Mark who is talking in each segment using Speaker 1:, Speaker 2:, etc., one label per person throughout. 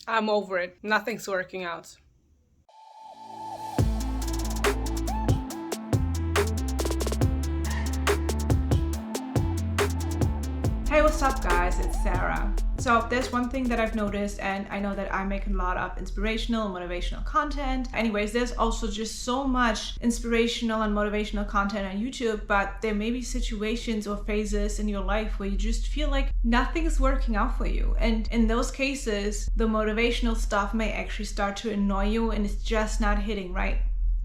Speaker 1: I'm over it. Nothing's working out.
Speaker 2: Hey, what's up guys, it's Sarah. So there's one thing that I've noticed, and I know that I make a lot of inspirational and motivational content. Anyways, there's also just so much inspirational and motivational content on YouTube, but there may be situations or phases in your life where you just feel like nothing's working out for you. And in those cases, the motivational stuff may actually start to annoy you and it's just not hitting right.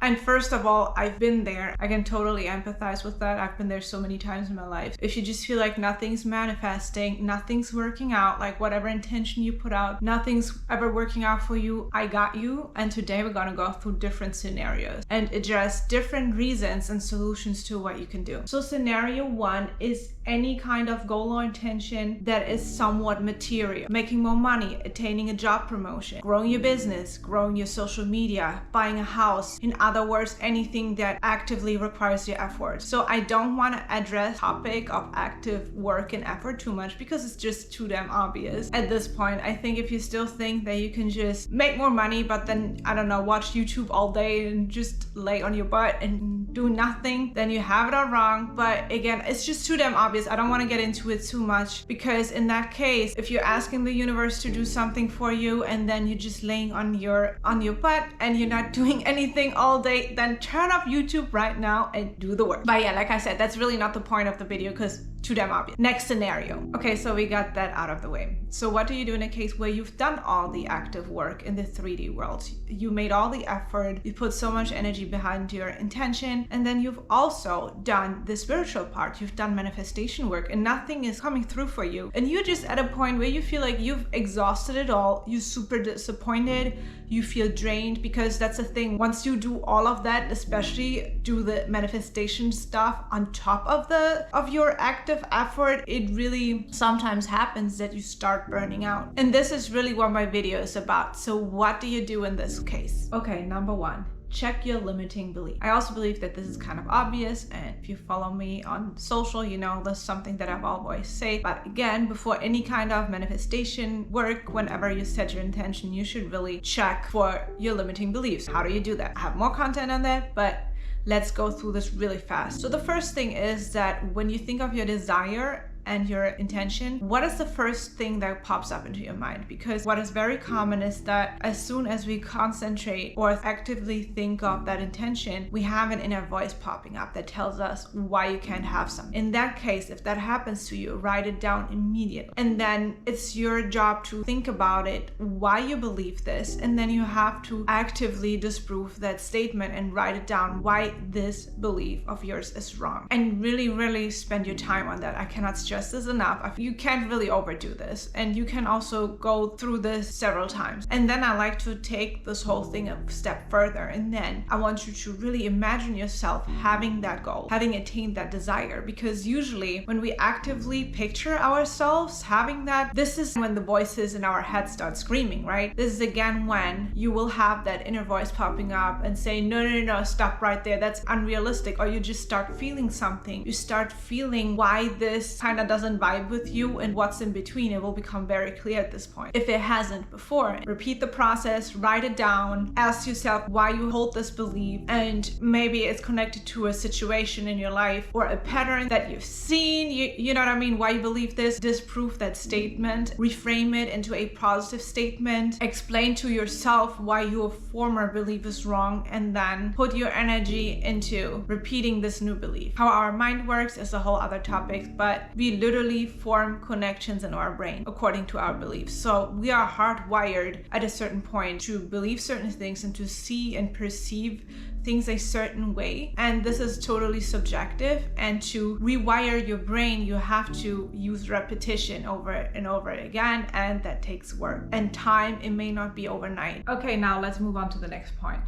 Speaker 2: And first of all, I've been there. I can totally empathize with that. I've been there so many times in my life. If you just feel like nothing's manifesting, nothing's working out, like whatever intention you put out, nothing's ever working out for you, I got you. And today we're gonna go through different scenarios and address different reasons and solutions to what you can do. So scenario one is any kind of goal or intention that is somewhat material. Making more money, attaining a job promotion, growing your business, growing your social media, buying a house. In other words, anything that actively requires your effort. So I don't want to address topic of active work and effort too much because it's just too damn obvious at this point. I think if you still think that you can just make more money, but then, I don't know, watch YouTube all day and just lay on your butt and do nothing, then you have it all wrong. But again, it's just too damn obvious. I don't want to get into it too much because in that case, if you're asking the universe to do something for you and then you're just laying on your butt and you're not doing anything all day, then turn off YouTube right now and do the work. But yeah, like I said, that's really not the point of the video because too damn obvious. Next scenario. Okay, so we got that out of the way. So what do you do in a case where you've done all the active work in the 3D world? You made all the effort, you put so much energy behind your intention, and then you've also done the spiritual part. You've done manifestation work and nothing is coming through for you. And you're just at a point where you feel like you've exhausted it all. You're super disappointed. You feel drained because that's the thing. Once you do all of that, especially do the manifestation stuff on top of your active effort, it really sometimes happens that you start burning out. And this is really what my video is about. So what do you do in this case? Okay, number one, check your limiting belief. I also believe that this is kind of obvious, and if you follow me on social, you know that's something that I've always said. But again, before any kind of manifestation work, whenever you set your intention, you should really check for your limiting beliefs. How do you do that? I have more content on that, but let's go through this really fast. So the first thing is that when you think of your desire and your intention, what is the first thing that pops up into your mind? Because what is very common is that as soon as we concentrate or actively think of that intention, we have an inner voice popping up that tells us why you can't have something. In that case, if that happens to you, write it down immediately. And then it's your job to think about it, why you believe this, and then you have to actively disprove that statement and write it down why this belief of yours is wrong. And really, really spend your time on that. I cannot stress this enough. You can't really overdo this, and you can also go through this several times. And then I like to take this whole thing a step further, and then I want you to really imagine yourself having that goal, having attained that desire. Because usually when we actively picture ourselves having that, this is when the voices in our head start screaming, right? This is again when you will have that inner voice popping up and saying, no, stop right there, that's unrealistic. Or you just start feeling something. You start feeling why this kind of doesn't vibe with you and what's in between. It will become very clear at this point if it hasn't before. Repeat the process, write it down, ask yourself why you hold this belief, and maybe it's connected to a situation in your life or a pattern that you've seen, you know what I mean, why you believe this. Disprove that statement, reframe it into a positive statement, explain to yourself why your former belief is wrong, and then put your energy into repeating this new belief. How our mind works is a whole other topic, but we literally form connections in our brain according to our beliefs. So we are hardwired at a certain point to believe certain things and to see and perceive things a certain way. And this is totally subjective. And to rewire your brain, you have to use repetition over and over again. And that takes work and time. It may not be overnight. Okay, now let's move on to the next point.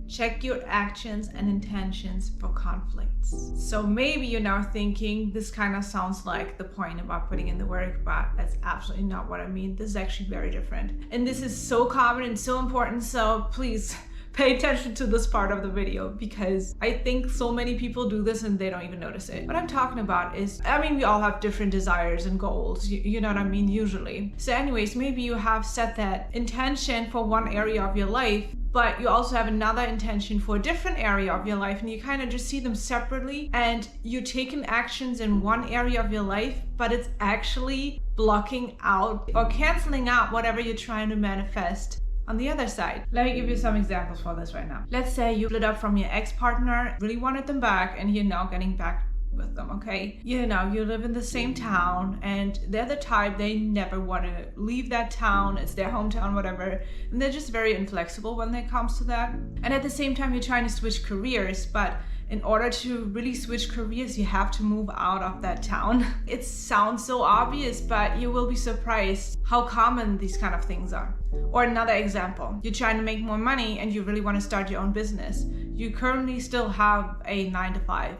Speaker 2: Check your actions and intentions for conflicts. So maybe you're now thinking, this kind of sounds like the point about putting in the work, but that's absolutely not what I mean. This is actually very different. And this is so common and so important. So please pay attention to this part of the video, because I think so many people do this and they don't even notice it. What I'm talking about is, I mean, we all have different desires and goals, you know what I mean, usually. So anyways, maybe you have set that intention for one area of your life, but you also have another intention for a different area of your life, and you kind of just see them separately, and you're taking actions in one area of your life, but it's actually blocking out or canceling out whatever you're trying to manifest on the other side. Let me give you some examples for this right now. Let's say you split up from your ex-partner, really wanted them back, and you're now getting back with them, okay? You know, you live in the same town, and they're the type, they never want to leave that town, it's their hometown, whatever, and they're just very inflexible when it comes to that. And at the same time, you're trying to switch careers, but in order to really switch careers, you have to move out of that town. It sounds so obvious, but you will be surprised how common these kind of things are. Or another example, you're trying to make more money and you really want to start your own business. You currently still have a 9-to-5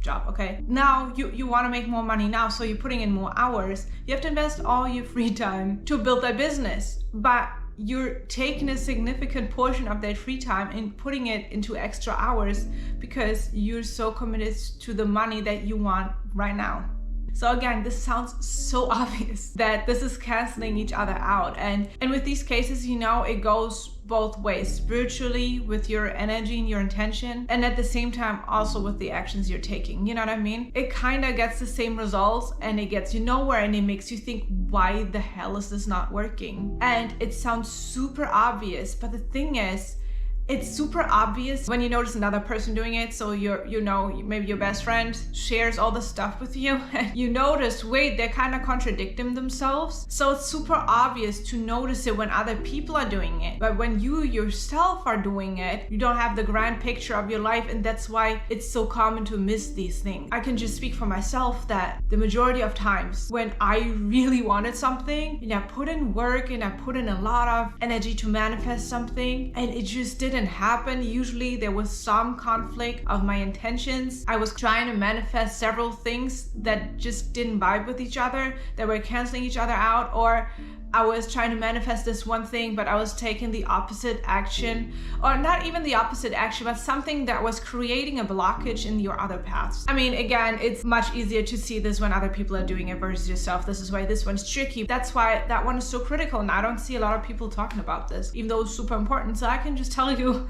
Speaker 2: job, okay? Now you want to make more money now, so you're putting in more hours. You have to invest all your free time to build that business, but you're taking a significant portion of that free time and putting it into extra hours because you're so committed to the money that you want right now. So again, this sounds so obvious that this is canceling each other out. And with these cases, you know, it goes both ways, spiritually with your energy and your intention, and at the same time also with the actions you're taking. You know what I mean? It kind of gets the same results and it gets you nowhere, and it makes you think, why the hell is this not working? And it sounds super obvious, but the thing is, it's super obvious when you notice another person doing it. So you know, maybe your best friend shares all the stuff with you and you notice, wait, they're kind of contradicting themselves. So it's super obvious to notice it when other people are doing it. But when you yourself are doing it, you don't have the grand picture of your life, and that's why it's so common to miss these things. I can just speak for myself that the majority of times when I really wanted something and I put in work and I put in a lot of energy to manifest something and it just didn't happen. Usually there was some conflict of my intentions. I was trying to manifest several things that just didn't vibe with each other, that were canceling each other out, or I was trying to manifest this one thing, but I was taking the opposite action, or not even the opposite action, but something that was creating a blockage in your other paths. I mean, again, it's much easier to see this when other people are doing it versus yourself. This is why this one's tricky. That's why that one is so critical, and I don't see a lot of people talking about this, even though it's super important. So I can just tell you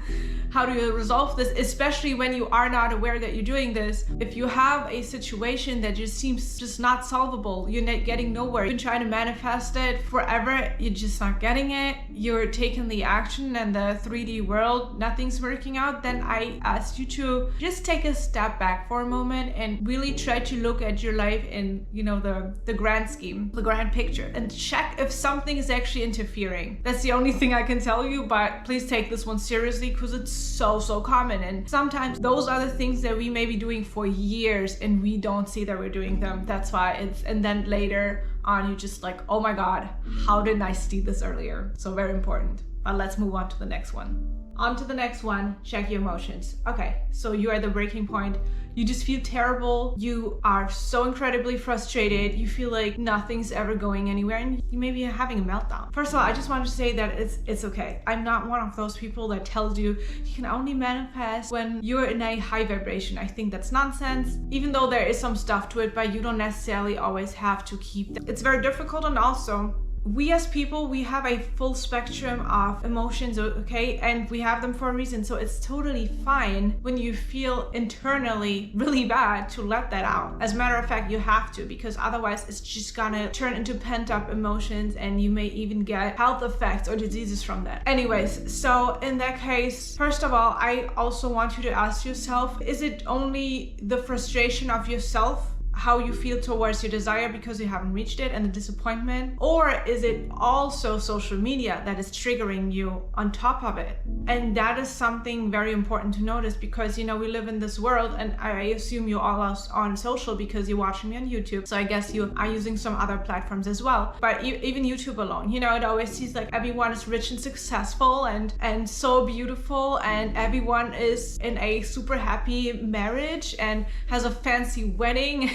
Speaker 2: how to resolve this, especially when you are not aware that you're doing this. If you have a situation that just seems just not solvable, you're not getting nowhere, you've been trying to manifest it forever, you're just not getting it, you're taking the action and the 3D world, nothing's working out, then I ask you to just take a step back for a moment and really try to look at your life in, you know, the grand scheme, the grand picture, and check if something is actually interfering. That's the only thing I can tell you, but please take this one seriously because it's so common, and sometimes those are the things that we may be doing for years and we don't see that we're doing them. That's why and then later on, you just like, oh my God, how didn't I see this earlier? So very important. But let's move on to the next one. On to the next one, check your emotions. Okay, so you are at the breaking point. You just feel terrible. You are so incredibly frustrated. You feel like nothing's ever going anywhere, and you may be having a meltdown. First of all, I just want to say that it's okay. I'm not one of those people that tells you you can only manifest when you're in a high vibration. I think that's nonsense, even though there is some stuff to it, but you don't necessarily always have to keep that. It's very difficult, and also we as people, we have a full spectrum of emotions, okay? And we have them for a reason. So it's totally fine when you feel internally really bad to let that out. As a matter of fact, you have to, because otherwise it's just gonna turn into pent up emotions and you may even get health effects or diseases from that. Anyways, so in that case, first of all, I also want you to ask yourself, is it only the frustration of yourself, how you feel towards your desire because you haven't reached it, and the disappointment? Or is it also social media that is triggering you on top of it? And that is something very important to notice, because, you know, we live in this world, and I assume you all are on social because you're watching me on YouTube. So I guess you are using some other platforms as well. But even YouTube alone, you know, it always seems like everyone is rich and successful and so beautiful, and everyone is in a super happy marriage and has a fancy wedding.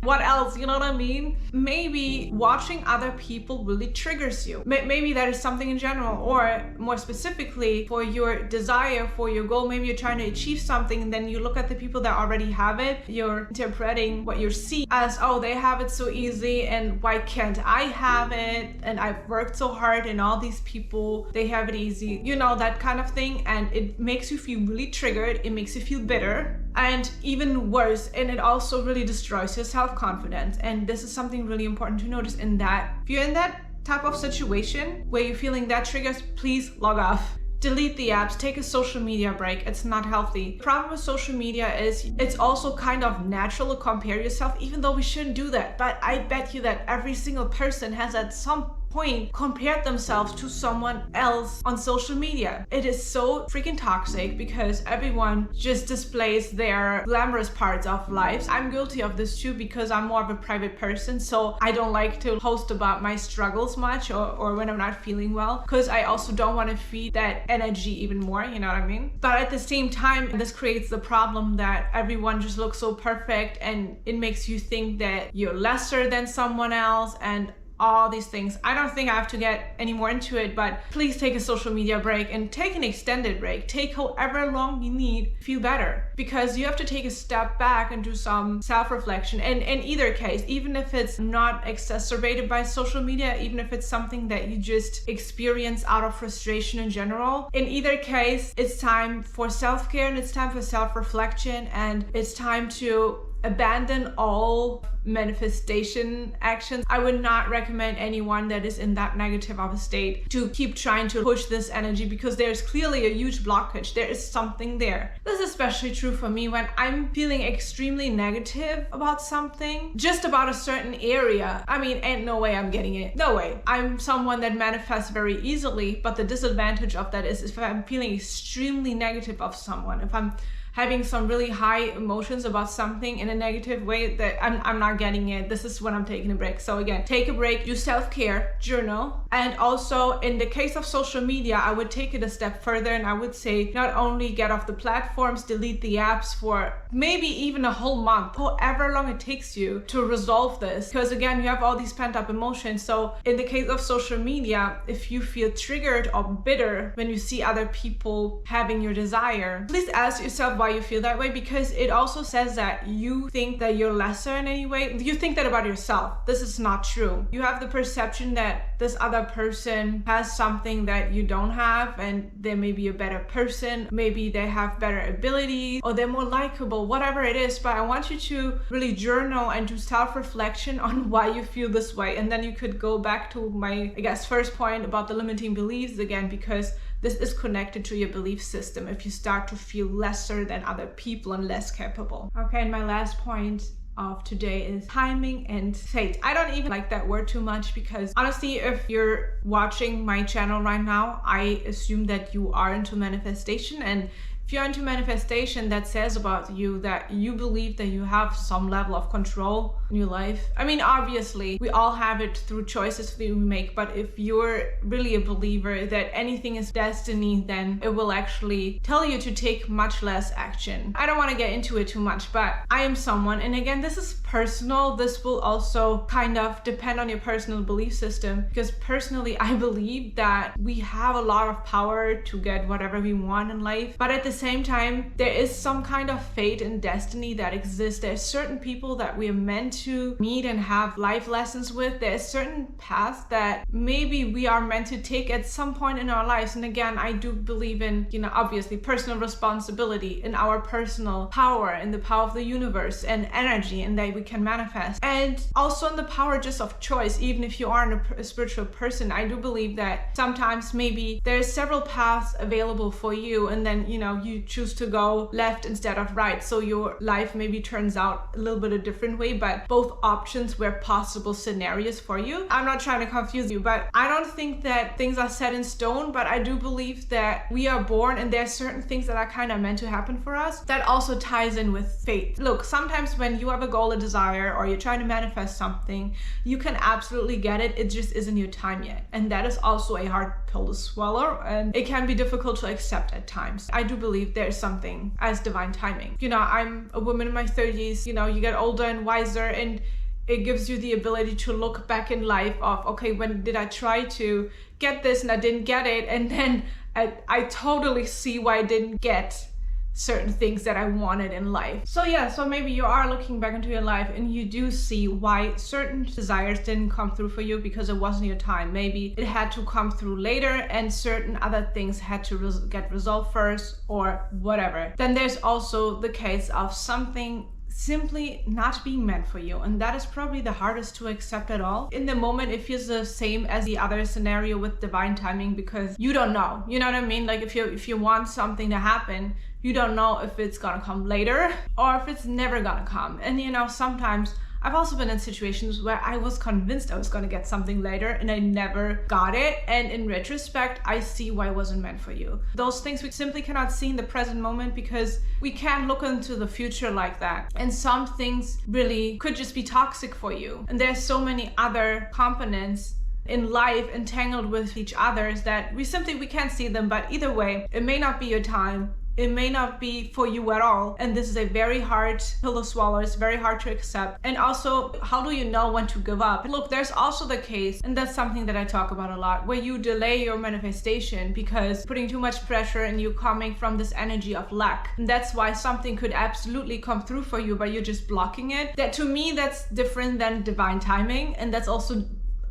Speaker 2: what else? You know what I mean? Maybe watching other people really triggers you. Maybe that is something in general, or more specifically for your desire, for your goal. Maybe you're trying to achieve something and then you look at the people that already have it. You're interpreting what you see as, oh, they have it so easy and why can't I have it? And I've worked so hard and all these people, they have it easy. You know, that kind of thing. And it makes you feel really triggered. It makes you feel bitter. And even worse, and it also really destroys your self-confidence. And this is something really important to notice in that. If you're in that type of situation where you're feeling that triggers, please log off. Delete the apps, take a social media break. It's not healthy. The problem with social media is it's also kind of natural to compare yourself, even though we shouldn't do that. But I bet you that every single person has at some point compared themselves to someone else on social media. It is so freaking toxic because everyone just displays their glamorous parts of lives. I'm guilty of this too because I'm more of a private person, so I don't like to post about my struggles much or when I'm not feeling well, because I also don't want to feed that energy even more, you know what I mean? But at the same time, this creates the problem that everyone just looks so perfect and it makes you think that you're lesser than someone else and all these things. I don't think I have to get any more into it, but please take a social media break and take an extended break. Take however long you need, feel better, because you have to take a step back and do some self-reflection. And in either case, even if it's not exacerbated by social media, even if it's something that you just experience out of frustration in general, in either case, it's time for self-care and it's time for self-reflection and it's time to abandon all manifestation actions. I would not recommend anyone that is in that negative of a state to keep trying to push this energy because there's clearly a huge blockage. There is something there. This is especially true for me when I'm feeling extremely negative about something, just about a certain area. I mean, ain't no way I'm getting it. No way. I'm someone that manifests very easily, but the disadvantage of that is if I'm feeling extremely negative of someone, if I'm having some really high emotions about something in a negative way, that I'm not getting it. This is when I'm taking a break. So again, take a break, do self-care, journal. And also in the case of social media, I would take it a step further and I would say not only get off the platforms, delete the apps for maybe even a whole month, however long it takes you to resolve this. Because again, you have all these pent up emotions. So in the case of social media, if you feel triggered or bitter when you see other people having your desire, please ask yourself why you feel that way, because it also says that you think that you're lesser in any way. You think that about yourself. This is not true. You have the perception that this other person has something that you don't have and they may be a better person, maybe they have better abilities or they're more likable, whatever it is. But I want you to really journal and do self-reflection on why you feel this way. And then you could go back to my, I guess, first point about the limiting beliefs again, because this is connected to your belief system if you start to feel lesser than other people and less capable. Okay, and my last point of today is timing and fate. I don't even like that word too much because honestly, if you're watching my channel right now, I assume that you are into manifestation, and if you're into manifestation, that says about you that you believe that you have some level of control in your life. I mean, obviously, we all have it through choices that we make, but if you're really a believer that anything is destiny, then it will actually tell you to take much less action. I don't want to get into it too much, but I am someone, and again, this is personal. This will also kind of depend on your personal belief system, because personally, I believe that we have a lot of power to get whatever we want in life, but at the same time, there is some kind of fate and destiny that exists. There's certain people that we are meant to meet and have life lessons with. There's certain paths that maybe we are meant to take at some point in our lives. And again, I do believe in, obviously personal responsibility, in our personal power, in the power of the universe and energy, and that we can manifest. And also in the power just of choice. Even if you aren't a spiritual person, I do believe that sometimes maybe there's several paths available for you, and then, you choose to go left instead of right. So your life maybe turns out a little bit a different way, but both options were possible scenarios for you. I'm not trying to confuse you, but I don't think that things are set in stone, but I do believe that we are born and there are certain things that are kind of meant to happen for us. That also ties in with fate. Look, sometimes when you have a goal, a desire, or you're trying to manifest something, you can absolutely get it. It just isn't your time yet. And that is also a hard pill to swallow, and it can be difficult to accept at times. I do believe believe there's something as divine timing. You know, I'm a woman in my 30s, you know, you get older and wiser, and it gives you the ability to look back in life of, okay, when did I try to get this and I didn't get it? And then I totally see why I didn't get certain things that I wanted in life. So yeah, so maybe you are looking back into your life and you do see why certain desires didn't come through for you because it wasn't your time. Maybe it had to come through later and certain other things had to get resolved first or whatever. Then there's also the case of something simply not being meant for you, and that is probably the hardest to accept at all. In the moment it feels the same as the other scenario with divine timing, because you don't know, you know what I mean? Like if you want something to happen, you don't know if it's gonna come later or if it's never gonna come. And you know, sometimes I've also been in situations where I was convinced I was going to get something later and I never got it. And in retrospect, I see why it wasn't meant for you. Those things we simply cannot see in the present moment because we can't look into the future like that. And some things really could just be toxic for you. And there's so many other components in life entangled with each other that we can't see them. But either way, it may not be your time. It may not be for you at all. And this is a very hard pill to swallow. It's very hard to accept. And also, how do you know when to give up? Look, there's also the case, and that's something that I talk about a lot, where you delay your manifestation because putting too much pressure and you coming from this energy of lack. And that's why something could absolutely come through for you, but you're just blocking it. That, to me, that's different than divine timing. And that's also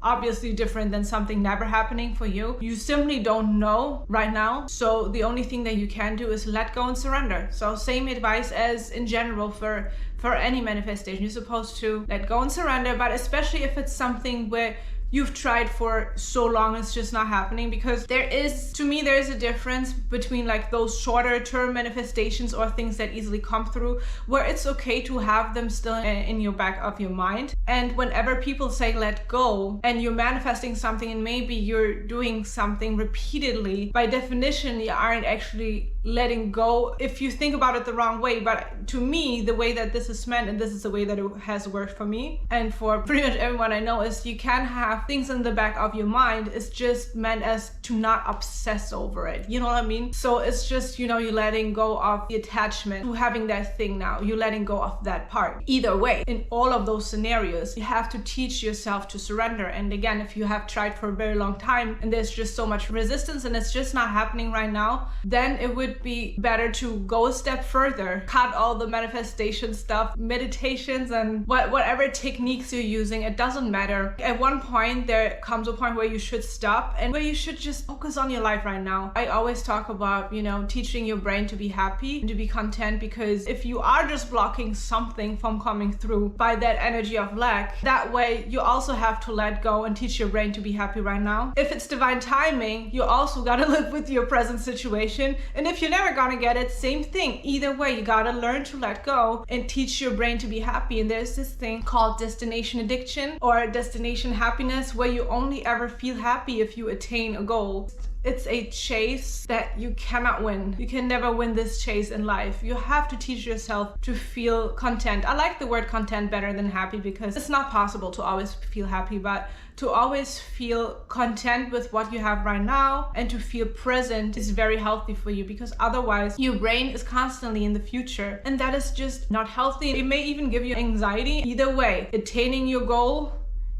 Speaker 2: obviously different than something never happening for you. You simply don't know right now. So the only thing that you can do is let go and surrender. So same advice as in general for any manifestation. You're supposed to let go and surrender, but especially if it's something where you've tried for so long, it's just not happening. Because there is a difference between like those shorter term manifestations or things that easily come through, where it's okay to have them still in your back of your mind. And whenever people say let go and you're manifesting something and maybe you're doing something repeatedly, by definition you aren't actually letting go if you think about it the wrong way. But to me, the way that this is meant, and this is the way that it has worked for me and for pretty much everyone I know, is you can have things in the back of your mind. It's just meant as to not obsess over it, you know what I mean? So it's just, you know, you're letting go of the attachment to having that thing now. You're letting go of that part. Either way, in all of those scenarios, you have to teach yourself to surrender. And again, if you have tried for a very long time and there's just so much resistance and it's just not happening right now, then it would be better to go a step further, cut all the manifestation stuff, meditations and whatever techniques you're using. It doesn't matter. At one point there comes a point where you should stop and where you should just focus on your life right now. I always talk about, you know, teaching your brain to be happy and to be content, because if you are just blocking something from coming through by that energy of lack, that way you also have to let go and teach your brain to be happy right now. If it's divine timing, you also gotta live with your present situation. And if you're never gonna get it, same thing. Either way, you gotta learn to let go and teach your brain to be happy. And there's this thing called destination addiction or destination happiness, where you only ever feel happy if you attain a goal. It's a chase that you cannot win. You can never win this chase in life. You have to teach yourself to feel content. I like the word content better than happy, because it's not possible to always feel happy, but to always feel content with what you have right now and to feel present is very healthy for you, because otherwise your brain is constantly in the future, and that is just not healthy. It may even give you anxiety. Either way, attaining your goal,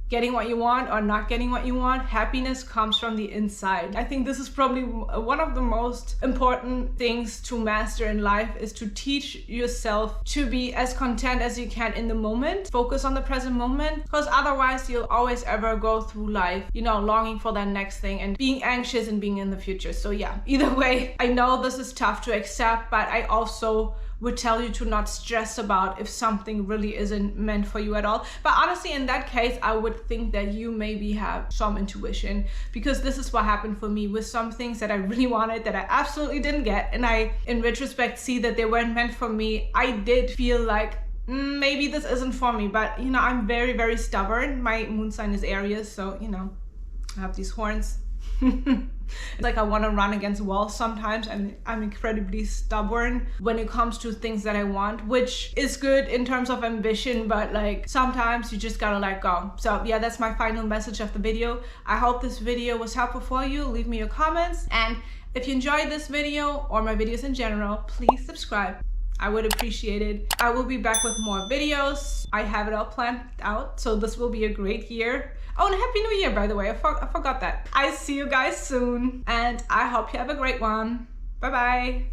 Speaker 2: getting what you want or not getting what you want, happiness comes from the inside. I think this is probably one of the most important things to master in life, is to teach yourself to be as content as you can in the moment. Focus on the present moment, because otherwise you'll always ever go through life, you know, longing for that next thing and being anxious and being in the future. So yeah, either way, I know this is tough to accept, but I also would tell you to not stress about if something really isn't meant for you at all. But honestly, in that case, I would think that you maybe have some intuition, because this is what happened for me with some things that I really wanted that I absolutely didn't get. And I, in retrospect, see that they weren't meant for me. I did feel like maybe this isn't for me, but you know, I'm very, very stubborn. My moon sign is Aries, so you know, I have these horns. It's like I want to run against walls sometimes, and I'm incredibly stubborn when it comes to things that I want, which is good in terms of ambition, but like sometimes you just gotta let go. So yeah, that's my final message of the video. I hope this video was helpful for you. Leave me your comments, and if you enjoyed this video or my videos in general, please subscribe. I would appreciate it. I will be back with more videos. I have it all planned out, so this will be a great year. Oh, and Happy New Year, by the way. I forgot that. I see you guys soon, and I hope you have a great one. Bye-bye.